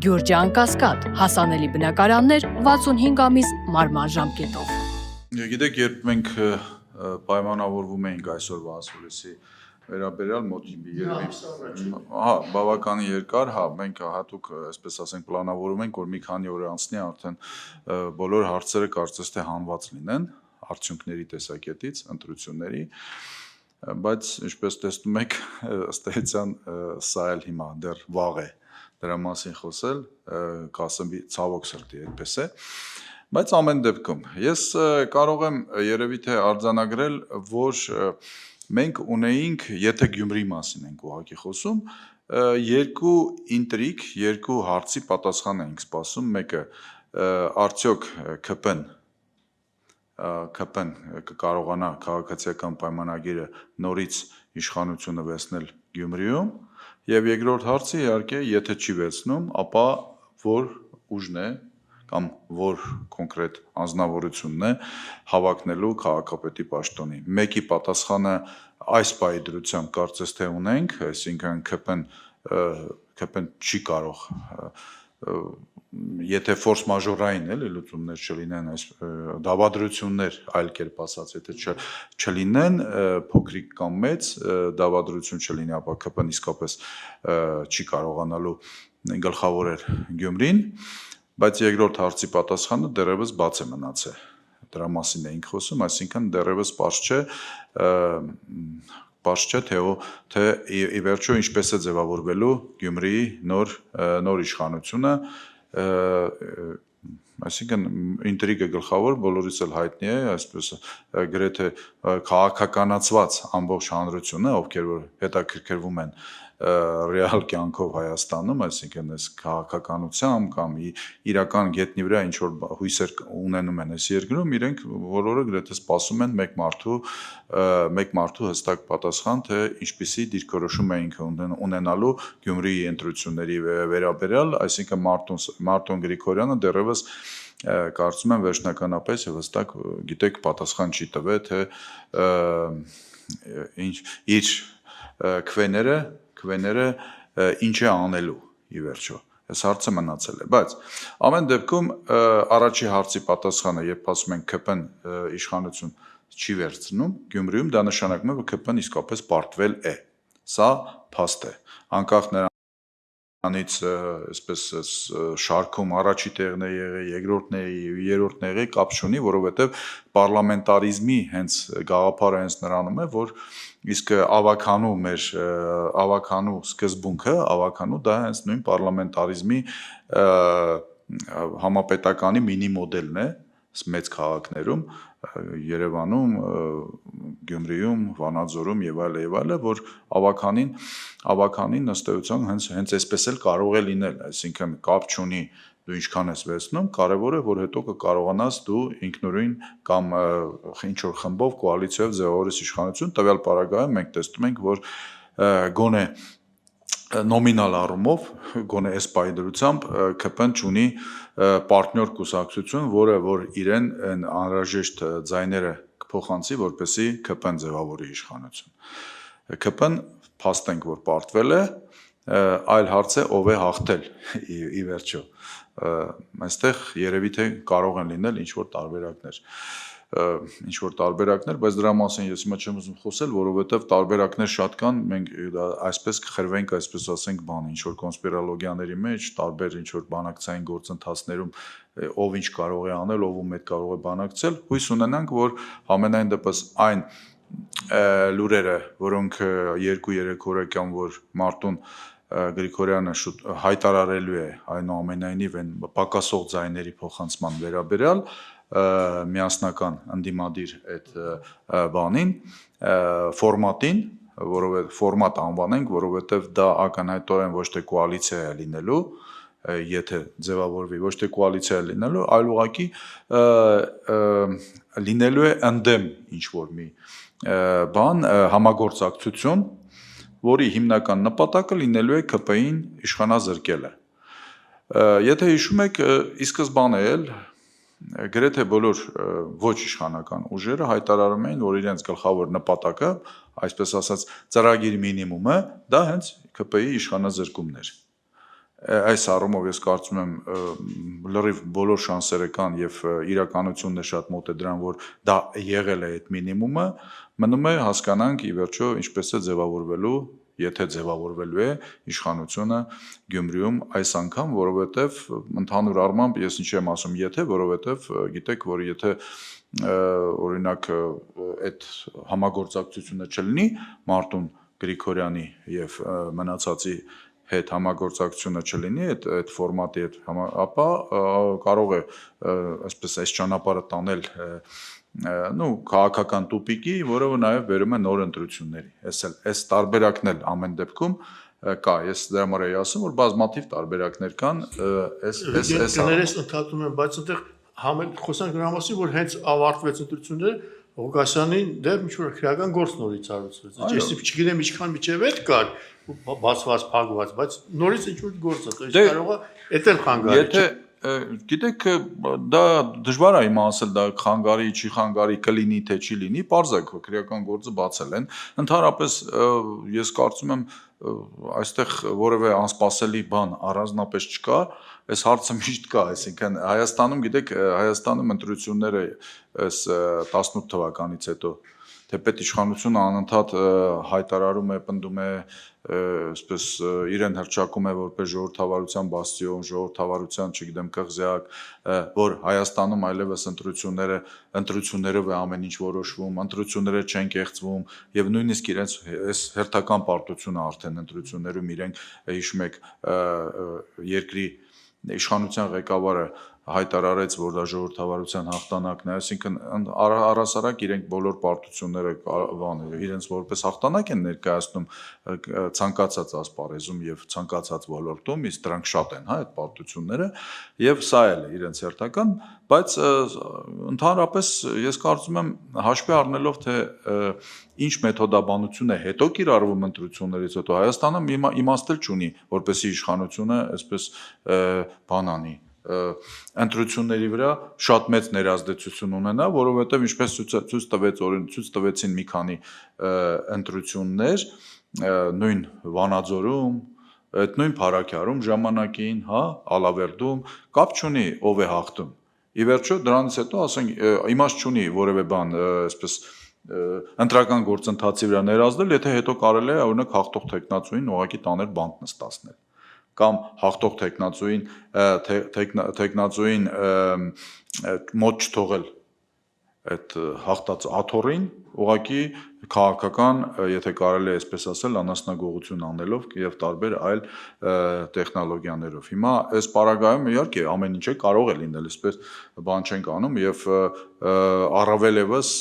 Գյուրջան Կասկադ, հասանելի բնակարաններ 65 ամիս մարման ժամկետով։ Գիտեք, երբ մենք պայմանավորվում էինք այսօրվա ասուլիսի վերաբերյալ մոտ բավականին երկար, մենք հատուկ, այսպես ասենք, պլանավորում ենք, որ մի քանի օր անցնի արդեն բոլոր հարցերը կարծես թե հանված լինեն արդյունքների տեսակետից, ընտրությունների, բայց ինչպես տեսնում եք, ըստ էության սա էլ հիմա դեռ վաղ է դրա մասին խոսել, կասեմ ցավոք սրտի այդպես է, բայց ամեն դեպքում ես կարող եմ երևի թե արձանագրել, որ մենք ունեինք, եթե Գյումրիի մասին ենք ուղղակի խոսում, երկու ինտրիգ, երկու հարցի պատասխան էինք սպասում, մեկը արդյոք ԿՊ-ն կկարողանա քաղաքացիական պայմանագիրը նորից իշխանությունը վերցնել Գյումրիում, եւ երկրորդ հարցը իհարկե, եթե չի վերցնում, ապա որ ուժն է կամ որ կոնկրետ անձնավորությունն է հավակնելու քաղաքապետի պաշտոնի։ Մեկի պատասխանը այս պահի դրությամբ կարծես թե ունենք, այսինքն ԿՊ-ն չի կարող, եթե ֆորս մաժորային լուծումներ չլինեն, այս դավադրություններ, այլ կերպ ասած, եթե չլինեն, փոքրիկ կամ մեծ դավադրություն չլինի, ապա ԿՊ-ն իսկապես չի կարողանալու գլխավորել Գյումրին, բայց երկրորդ հարցի պատասխանը դեռևս բաց է մնացել։ Դրա մասին էինք խոսում, այսինքն դեռևս պարզ չէ, թե ի վերջո ինչպես է ձևավորվելու Գյումրիի նոր իշխանությունը, այսինքն ինտրիգը գլխավոր բոլորիս էլ հայտնի է, այսպես գրեթե քաղաքականացված ամբողջ հանրությունը, ովքեր որ հետաքրքրվում են ռեալ կյանքով Հայաստանում, այսինքն այս քաղաքականությամբ կամ իրական գետնի վրա ինչ որ հույսեր ունենում են այս երկրում, իրենք բոլորը գրեթե սպասում են մեկ մարդու հստակ պատասխան, թե ինչպիսի դիրքորոշում էինք ունենալու Գյումրիի ընտրությունների վերաբերյալ, այսինքն Մարտոն Գրիգորյանը դեռևս կարծում եմ վերջնականապես եւ հստակ գիտեք պատասխան չի տվել, թե իր քվեները ինչ է անելու ի վերջո։ Այս հարցը մնացել է, բայց ամեն դեպքում առաջի հարցի պատասխանը, երբ ասում ենք ԿՊ-ն իշխանություն չի վերցնում Գյումրիում, դա նշանակում է, որ ԿՊ-ն իսկապես պարտվել է։ Սա փաստ է, անկախ նրանից այսպես շարքում առաջի տեղն է եղել, երկրորդն է, երրորդն է եղել, կապ չունի, որովհետև պարլամենտարիզմի հենց գաղափարը հենց նրանում է, որ իսկ ավականու սկզբունքը, դա հենց նույն պարլամենտարիզմի համապետականի մինի մոդելն է մեծ քաղաքներում, Երևանում, Գյումրիում, Վանաձորում եւ այլը, որ ավականին ըստ էության հենց այսպես էլ կարող է լինել, այսինքն կապ չունի դու ինչքան ես վերցնում, կարևոր է, որ հետո կկարողանաս դու ինքնուրույն կամ ինչ-որ խմբով կոալիցիայով ձևավորես իշխանություն, տվյալ պարագայում մենք տեսնում ենք, որ գոնե նոմինալ առումով, գոնե այս պահի դրությամբ ԿՊ-ն չունի պարտնյոր կուսակցություն, որը որ իրեն անհրաժեշտ ձայները կփոխանցի, որպեսզի ԿՊ-ն ձևավորի իշխանություն։ ԿՊ-ն փաստենք, որ պարտվել է, այլ հարց է ով է հաղթել ի վերջո։ Այստեղ երևի թե կարող են լինել ինչ-որ տարբերակներ, բայց դրա մասին ես հիմա չեմ ուզում խոսել, որովհետև տարբերակներ շատ կան, մենք այսպես կխրվենք, այսպես ասենք, ինչ-որ կոնսպիրոլոգիաների մեջ, տարբեր ինչ-որ բանակցային գործընթացներում ով ինչ կարող է անել, ով ում հետ կարող է բանակցել, հույս ունենանք, որ համենայն դեպս այն լուրերը, որոնք 2-3 օրեկան, որ Մարտոն Գրիգորյանը հայտարարելու է այնուամենայնիվ այն պակասող ձայների փոխանցման վերաբերյալ միասնական ընդդիմադիր այդ ֆորմատին, ֆորմատ անվանենք, որովհետև դա ակնհայտորեն ոչ թե կոալիցիա է լինելու, եթե ձևավորվի, ոչ թե կոալիցիա է լինելու, այլ ուղղակի լինելու է ընդդեմ ինչ-որ մի համագործակցություն, որի հիմնական նպատակը լինելու է ԿՊ-ին իշխանազրկելը։ Եթե հիշում եք, ի սկզբանե էլ գրեթե բոլոր ոչ իշխանական ուժերը հայտարարում էին, որ իրենց գլխավոր նպատակը, այսպես ասած, ծրագիր մինիմումը, դա հենց ԿՊ-ի իշխանազրկումն էր։ այս առումով ես կարծում եմ լրիվ բոլոր շանսերը կան եւ իրականությունն է շատ մոտ է դրան, որ դա եղել է այդ մինիմումը, մնում է հասկանանք ի վերջո ինչպես է ձևավորվելու, եթե ձևավորվելու է իշխանությունը Գյումրիում այս անգամ, որովհետեւ ընդհանուր առմամբ ես ինչ եմ ասում, եթե, որովհետեւ գիտեք, որ եթե օրինակ այդ համագործակցությունը չլինի Մարտուն Գրիգորյանի եւ մնացածի հետ համագործակցությունը չլինի այդ ֆորմատի հետ, ապա կարող է այսպես այս ճանապարհը տանել քաղաքական տուպիկի, որը նաև բերում է նոր ընտրությունների։ Այս տարբերակն էլ ամեն դեպքում կա։ Ես դրա համար էի ասում, որ բազմաթիվ տարբերակներ կան այս Կներես ընդհատում եմ, բայց այնտեղ խոսանք նրա մասին, որ հենց ավարտվեց ընտրությունները, Ղուկասյանին դեռ ինչ-որ քրեական գործ նորից արվեցվեց։ Ես չգիտեմ ինչքան միջև այդ կար, բացված, փակված, բայց նորից ինչ-որ գործ է, դա կարող է էտել խանգարի։ Եթե գիտեք, դա դժվար է հիմա ասել, դա խանգարի, չի խանգարի, կլինի, թե չի լինի, պարզ է, քրեական գործը բացել են։ Ընդհանրապես ես կարծում եմ այստեղ որևէ անսպասելի բան առանձնապես չկա, այս հարցը միշտ կա, այսինքն Հայաստանում, գիտեք, Հայաստանում ընտրությունները այս 18 թվականից հետո թեպետ իշխանությունը անընդհատ հայտարարում է, պնդում է, այսպես իրեն հռչակում է որպես ժողովրդավարության բաստիոն, ժողովրդավարության, չգիտեմ, կղզյակ, որ Հայաստանում այլևս ընտրություններով է ամեն ինչ որոշվում, ընտրությունները չեն կեղծվում եւ նույնիսկ իրենց այս հերթական պարտությունը արդեն ընտրություններում իրենք հիշում եք երկրի իշխանության ղեկավարը հայտարարեց, որ դա ժողովրդավարության հաղթանակն է, այսինքն առհասարակ իրենք բոլոր պարտությունները իրենց որպես հաղթանակ են ներկայացնում ցանկացած ասպարեզում եւ ցանկացած ոլորտում, իսկ դրանք շատ են, այդ պարտությունները, եւ սա էլ է իրենց հերթական, բայց ընդհանրապես ես կարծում եմ հաշվի առնելով թե ինչ մեթոդաբանություն է հետո կիրառվում ընտրություններից հետո Հայաստանը իմաստ չունի, որպեսզի իշխանությունը այսպես բանանի ընտրությունների վրա շատ մեծ ներազդեցություն ունենա, որովհետև ինչպես ցույց տվեցին մի քանի ընտրություններ, նույն Վանաձորում, այդ նույն Փարաքյարում ժամանակին, Ալավերդում, կապ չունի ով է հաղթում։ Ի վերջո դրանից հետո ասենք իմաստ չունի որևէ բան, այսպես ընտրական գործընթացի վրա ներազդել, եթե հետո կարելի է օրինակ հաղթող տեխնացուին ուղղակի տանել բանտ նստացնել կամ հաղթող տեխնացուին մոտ չթողել այդ հաղթած աթոռին, ուղղակի քաղաքական, եթե կարելի է այսպես ասել, անասնագողություն անելով եւ տարբեր այլ տեխնոլոգիաներով։ Հիմա այս պարագայում իհարկե ամեն ինչ կարող է լինել, այսպես բան չենք անում եւ առավել եւս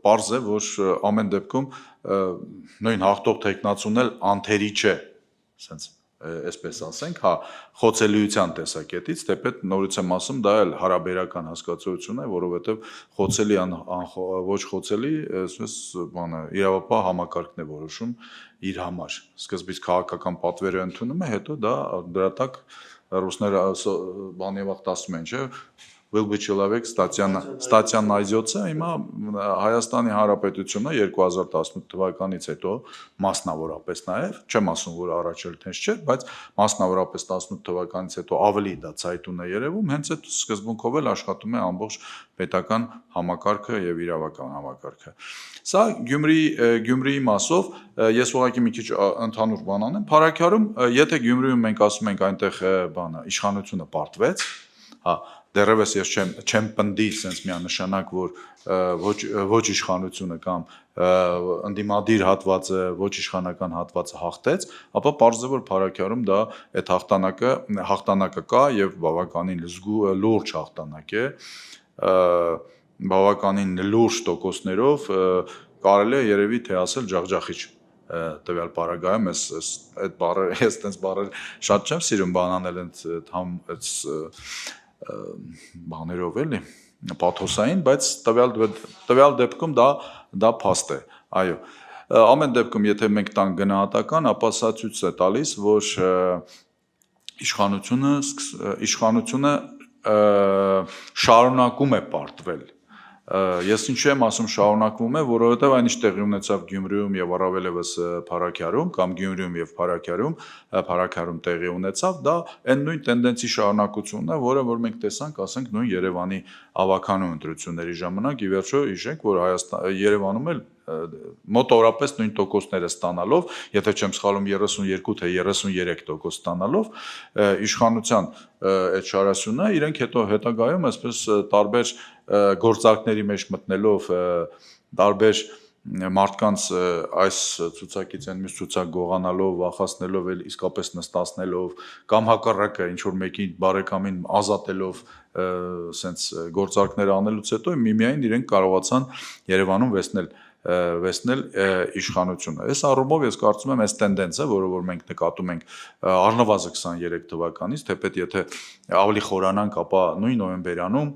պարզ է, որ ամեն դեպքում նույն հաղթող տեխնացուն էլ անթերի չէ, ասենց այսպես ասենք, խոցելիության տեսակետից, թեպետ նորից եմ ասում, դա էլ հարաբերական հասկացություն է, որովհետև խոցելի ոչ խոցելի, այսպես բանը իրավապահ համակարգն է որոշում իր համար։ Սկզբից քաղաքական պատվերը ընդունում է, հետո դա դրա տակ ռուսները բանևախտ ասում են, չէ՞, will be человек статья найдется, հիմա Հայաստանի Հանրապետությունը 2018 թվականից հետո մասնավորապես նաև, չեմ ասում, որ առաջ էլ տենց չէր, բայց մասնավորապես 18 թվականից հետո ավելի դա ցայտուն է երևում, հենց այդ սկզբունքով էլ աշխատում է ամբողջ պետական համակարգը եւ իրավական համակարգը։ Սա Գյումրիի մասով ես ուղղակի մի քիչ ընդհանուր բան անեմ, Փարաքյարում, եթե Գյումրիում մենք ասում ենք այնտեղ բանը իշխանությունը պարտվեց, դեռևս ես չեմ պնդի sense միանշանակ, որ ոչ իշխանությունը կամ ընդդիմադիր հատվածը, ոչ իշխանական հատվածը հաղթեց, ապա պարզ է, որ Փարաքյարում դա այդ հաղթանակը կա եւ բավականին լուրջ հաղթանակ է, բավականին լուրջ տոկոսներով, կարելի է երևի թե ասել ջախջախիչ տվյալ պարագայում այդ բառը ես տենց բառեր շատ չեմ սիրում բանանել այդ բաներով էլի պաթոսային, բայց տվյալ դեպքում դա փաստ է, այո, ամեն դեպքում եթե մենք տանք գնահատական, ապա սա ցույց է տալիս, որ իշխանությունը շարունակում է պարտվել Ես ինչու եմ ասում շարունակվում է, որովհետև այնիշ տեղի ունեցավ Գյումրիում եւ առավել եւս Փարաքյարում կամ Գյումրիում եւ Փարաքյարում տեղի ունեցավ, դա այն նույն տենդենսի շարունակությունն է, որը որ մենք տեսանք, ասենք նույն Երևանի ավականու ընտրությունների ժամանակ, ի վերջո հիշենք, որ Երևանում էլ մոտավորապես նույն տոկոսները ստանալով, եթե չեմ սխալվում 32 թե 33% ստանալով իշխանության այդ շարասյունը իրենք հետագայում այսպես տարբեր գործարքների մեջ մտնելով տարբեր մարդկանց այս ցուցակից այն մյուս ցուցակ գողանալով, վախացնելով, էլ իսկապես նստացնելով կամ հակառակը ինչ որ մեկի բարեկամին ազատելով սենց գործարքներ անելուց հետո միմիայն իրենք կարողացան Երևանում վերցնել իշխանությունը։ Այս առումով ես կարծում եմ այս տենդենսը, որը որ մենք նկատում ենք առնվազն 23 թվականից, թեպետ եթե ավելի խորանանք, ապա նույն նոյեմբերյանում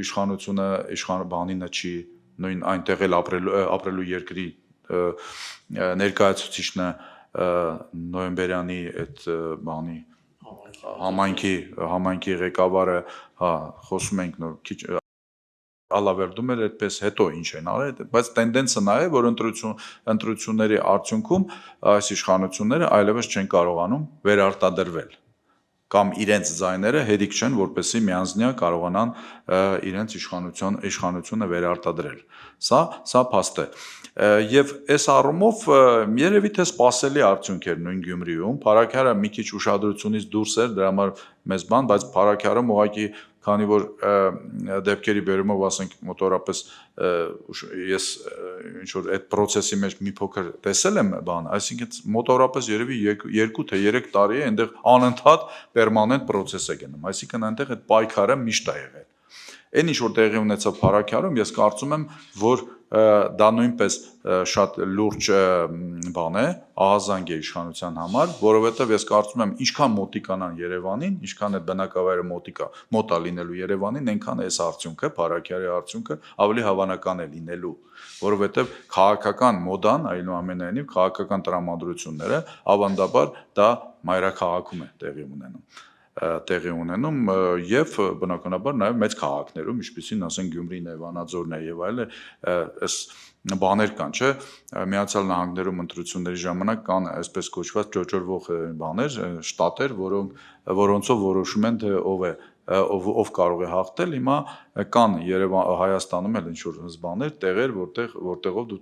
իշխանությունը բանինը չի նույն այնտեղ էլ ապրելու երկրի ներկայացուցիչն նոյեմբերյանի այդ բանի համայնքի ղեկավարը, խոսում ենք նոր քիչ ալավերդում էր այդպես հետո ինչ են արել, բայց տենդենսը նա է, որ ընտրությունների արդյունքում այս իշխանությունները այլևս չեն կարողանում վերարտադրվել կամ իրենց ձայները հերիք չեն, որպեսզի միանձնյա կարողանան իրենց իշխանությունը վերարտադրել։ Սա փաստ է։ Եվ այս առումով երևի թե սպասելի արդյունք էր նույն Գյումրիում, Փարաքյարը մի քիչ ուշադրությունից դուրս էր, դրա համար մեծ բան, բայց Փարաքյարում ուղղակի քանի որ դեպքերի բերումով ասենք մոտորապես ես ինչ որ այդ process-ի մեջ մի փոքր տեսել եմ բան, այսինքն մոտորապես երևի 2 թե 3 տարի է այնտեղ անընդհատ պերմանենտ process է գնում, այսինքն այնտեղ այդ պայքարը միշտ է եղել։ Այն ինչ որ տեղի ունեցավ Փարաքյարում, ես կարծում եմ, որ դա նույնպես շատ լուրջ բան է, ահազանգ է իշխանության համար, որովհետև ես կարծում եմ, ինչքան մոտիկանան Երևանին, ինչքան այդ բնակավայրը մոտ է լինելու Երևանին, այնքան այս արդյունքը, Փարաքյարի արդյունքը ավելի հավանական է լինելու, որովհետև քաղաքական մոդան, այնուամենայնիվ քաղաքական տրամադրությունները ավանդաբար դա մայրաքաղաքում է տեղի ունենում եւ բնականաբար նաեւ մեծ քաղաքներում, ինչպիսին ասենք Գյումրին է, Վանաձորն է եւ այլն, այս բաներ կան, չէ՞, Միացյալ Նահանգներում ընտրությունների ժամանակ կան այսպես կոչված ճոճորվող բաներ, շտատեր, որոնցով որոշում են թե ով կարող է հաղթել, հիմա կան Հայաստանում էլ ինչ-որ բաներ, տեղեր, որտեղով դու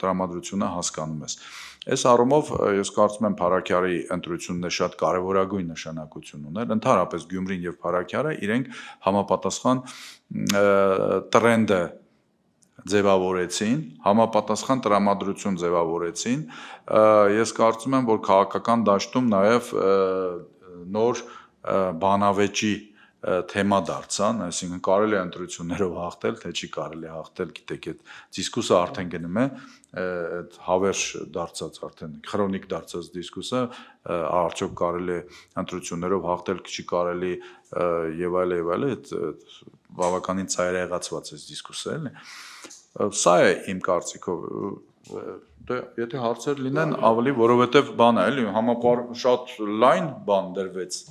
տրամադրությունը հասկանում ես։ Այս առումով ես կարծում եմ Փարաքյարի ընտրությունն է շատ կարևորագույն նշանակություն ուներ, ընդհանրապես Գյումրին եւ Փարաքյարը իրենք համապատասխան տրենդը ձևավորեցին, համապատասխան տրամադրություն ձևավորեցին, ես կարծում եմ, որ քաղաքական դաշտում նաեւ նոր բանավեճի թեմա դարձան, այսինքն կարելի է ընտրություններով հաղթել, թե չի կարելի հաղթել, գիտեք, այդ դիսկուսը արդեն գնում է, այդ հավերժ դարձած արդեն քրոնիկ դարձած դիսկուսը, արդյոք կարելի է ընտրություններով հաղթել, չի կարելի եւ այլ, այդ բավականին ծայրահեղացված է դիսկուսը, էլի։ Սա է իմ կարծիքով, եթե հարցեր լինեն ավելի, որովհետև բան է, էլի, շատ լայն բան դրվեց